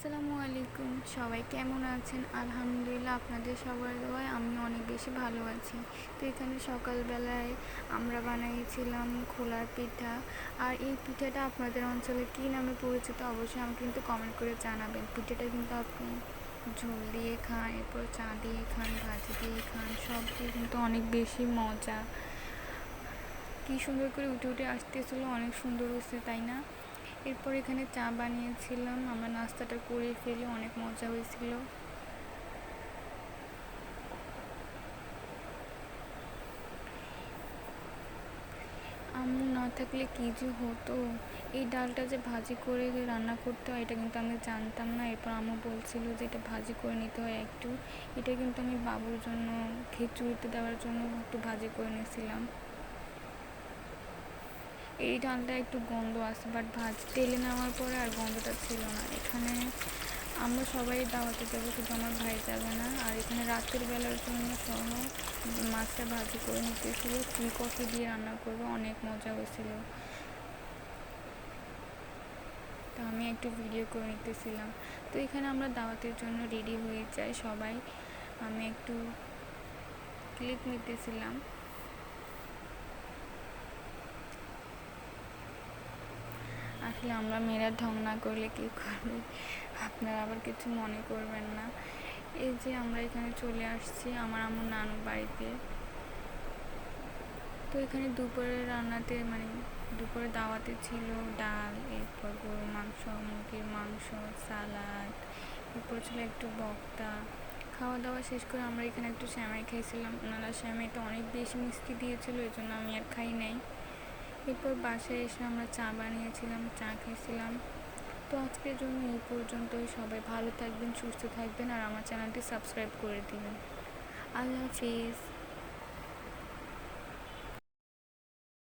আসসালামু আলাইকুম, সবাই কেমন আছেন? আলহামদুলিল্লাহ, আপনাদের সবার দোয়ায় আমি অনেক বেশি ভালো আছি। তো এখানে সকালবেলায় আমরা বানিয়েছিলাম খোলার পিঠা। আর এই পিঠাটা আপনাদের অঞ্চলে কী নামে পরিচিত অবশ্যই আমাকে কিন্তু কমেন্ট করে জানাবেন। পিঠাটা কিন্তু আপনি ঝোল দিয়ে খান, এরপর চা দিয়ে খান, ভাজি দিয়ে খান, সব দিয়ে কিন্তু অনেক বেশি মজা। কী সুন্দর করে উঠে উঠে আসতেছিলো, অনেক সুন্দর হয়েছে, তাই না? এরপর এখানে চা বানিয়েছিলাম, আমরা নাস্তাটা করে ফেলে অনেক মজা হয়েছিল। আম্মু না থাকলে কী যে হতো, এই ডালটা যে ভাজি করে রান্না করতে হয় এটা কিন্তু আমি জানতাম না। এরপর আম্মু বলছিল যে এটা ভাজি করে নিতে হয় একটু। এটা কিন্তু আমি বাবুর জন্য খিচুড়িতে দেওয়ার জন্য একটু ভাজি করে নিয়েছিলাম। এই ডালটা একটু গন্ধ আছে, বাট তেলে নেওয়ার পরে আর গন্ধটা ছিল না। এখানে আমরা সবাই দাওয়াতে যাবো, শুধু আমার ভাই যাবে না। আর এখানে রাতের বেলার জন্য সহ মাছটা ভাজি করে নিতেছিল, ফুলকপি দিয়ে রান্না করবো, অনেক মজা হয়েছিল। তো আমি একটু ভিডিও করে নিতেছিলাম। তো এখানে আমরা দাওয়াতের জন্য রেডি হয়ে যাই সবাই। আমি একটু ক্লিপ নিতেছিলাম। আসলে আমরা মেয়েরা ঢং না করলে কী করবে, আপনারা আবার কিছু মনে করবেন না। এই যে আমরা এখানে চলে আসছি আমার আম্মুর নানুর বাড়িতে। তো এখানে দুপুরের রান্নাতে দুপুরে দাওয়াতে ছিল ডাল, এরপর গরুর মাংস, মুরগির মাংস, সালাদ, এরপর ছিল একটু ভর্তা। খাওয়া দাওয়া শেষ করে আমরা এখানে একটু সেমাই খাইছিলাম। ওনারা সেমাইটা অনেক বেশি মিষ্টি দিয়েছিল, এই জন্য আমি আর খাই নাই। এরপর বাসায় এসে আমরা চা বানিয়েছিলাম, চা খেয়েছিলাম। তো আজকের জন্য এই পর্যন্তই। সবাই ভালো থাকবেন, সুস্থ থাকবেন, আর আমার চ্যানেলটি সাবস্ক্রাইব করে দিবেন। আল্লাহ হাফিজ।